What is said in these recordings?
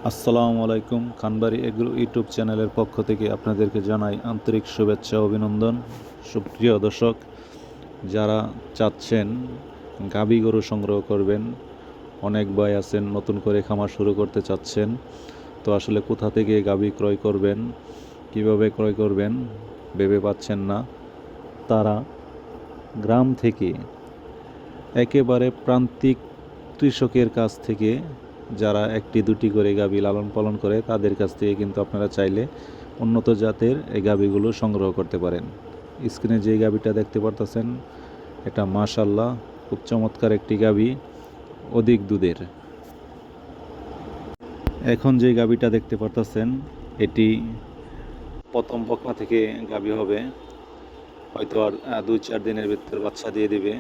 আসসালামু আলাইকুম। Khanbari agro YouTube চ্যানেলের পক্ষ থেকে আপনাদেরকে জানাই আন্তরিক শুভেচ্ছা ও অভিনন্দন। সুপ্রিয় দর্শক, যারা চাচ্ছেন গাভী গরু সংগ্রহ করবেন, অনেক ভাই আছেন নতুন করে খামার শুরু করতে চাচ্ছেন, তো আসলে কোথা থেকে গাভী ক্রয় করবেন, কিভাবে ক্রয় করবেন ভেবে পাচ্ছেন না, তারা গ্রাম থেকে একেবারে প্রান্তিক কৃষকের কাছ থেকে, যারা একটি দুটি করে গাভী লালন পালন করে, তাদের কাছ থেকে কিন্তু আপনারা চাইলে উন্নত জাতের এই গাভীগুলো সংগ্রহ করতে পারেন। স্ক্রিনে যে গাভীটা দেখতে পারতেছেন, এটা মাশাআল্লাহ খুব চমৎকার একটি গাভী, অধিক দুধের। এখন যে গাভীটা দেখতে পারতেছেন, এটি প্রথম বকনা থেকে গাভী হবে, হয়তো আর 2-4 দিনের ভিতর বাচ্চা দিয়ে দিবে।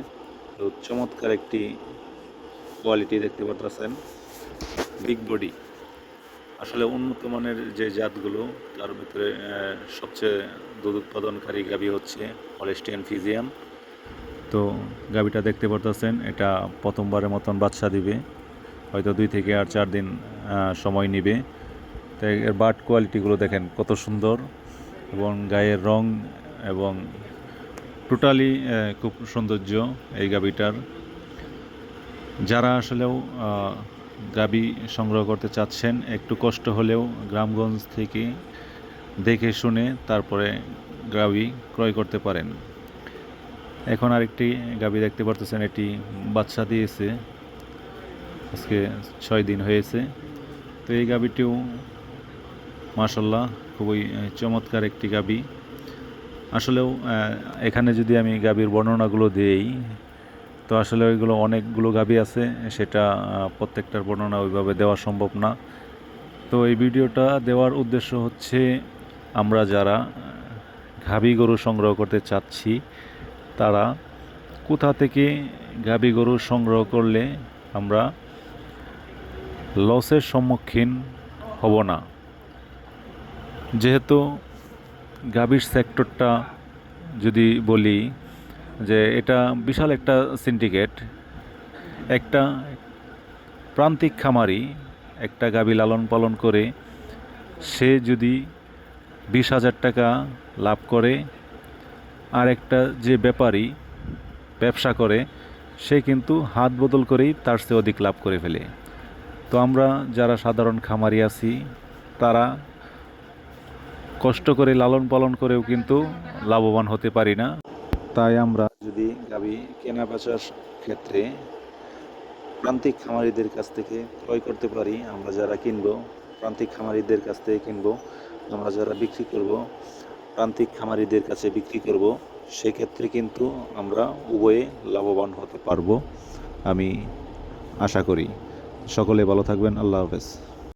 তো চমৎকার একটি কোয়ালিটি দেখতে পারতেছেন, বিগ বডি। আসলে উন্নত মানের যে জাতগুলো, তার ভিতরে সবচেয়ে দুধ উৎপাদনকারী গাভী হচ্ছে হলস্টিয়ান ফ্রিজিয়ান। তো গাভীটা দেখতে পারতেছেন, এটা প্রথমবারের মতন বাচ্চা দিবে, হয়তো 2 থেকে 4 দিন সময় নেবে। তাই এর বাট কোয়ালিটিগুলো দেখেন কত সুন্দর, এবং গায়ের রং এবং টোটালি খুব সৌন্দর্য এই গাভীটার। যারা আসলেও গাভী সংগ্রহ করতে চাচ্ছেন, একটু কষ্ট হলেও গ্রামগঞ্জ থেকে দেখে শুনে তারপরে গাভী ক্রয় করতে পারেন। এখন আরেকটি গাভী দেখতে পারতেছেন, এটি বাচ্চা দিয়েছে, আজকে 6 দিন হয়েছে। তো এই গাভীটিও মাশাআল্লাহ খুবই চমৎকার একটি গাভী। আসলেও এখানে যদি আমি গাভীর বর্ণনাগুলো দিই, তো আসলে ওইগুলো অনেকগুলো গাভী আছে, সেটা প্রত্যেকটার বর্ণনা ওইভাবে দেওয়া সম্ভব না। তো এই ভিডিওটা দেওয়ার উদ্দেশ্য হচ্ছে, আমরা যারা গাভী গরু সংগ্রহ করতে চাচ্ছি, তারা কোথা থেকে গাভী গরু সংগ্রহ করলে আমরা লসের সম্মুখীন হব না। যেহেতু গাভীর সেক্টরটা যদি বলি যে এটা বিশাল একটা সিন্ডিকেট, একটা প্রান্তিক খামারি একটা গাভী লালন পালন করে সে যদি 20,000 টাকা লাভ করে, আর একটা যে ব্যাপারী ব্যবসা করে সে কিন্তু হাত বদল করেই তার চেয়ে অধিক লাভ করে ফেলে। তো আমরা যারা সাধারণ খামারি আছি, তারা কষ্ট করে লালন পালন করেও কিন্তু লাভবান হতে পারি না। তাই আমরা যদি গাভী কেনা বেচার ক্ষেত্রে প্রান্তিক খামারিদের কাছ থেকে ক্রয় করতে পারি, আমরা যারা কিনবো প্রান্তিক খামারিদের কাছ থেকে কিনবো, আমরা যারা বিক্রি করব প্রান্তিক খামারিদের কাছে বিক্রি করব, সেক্ষেত্রে কিন্তু আমরা উভয়ে লাভবান হতে পারবো, আমি আশা করি। সকলে ভালো থাকবেন। আল্লাহ হাফেজ।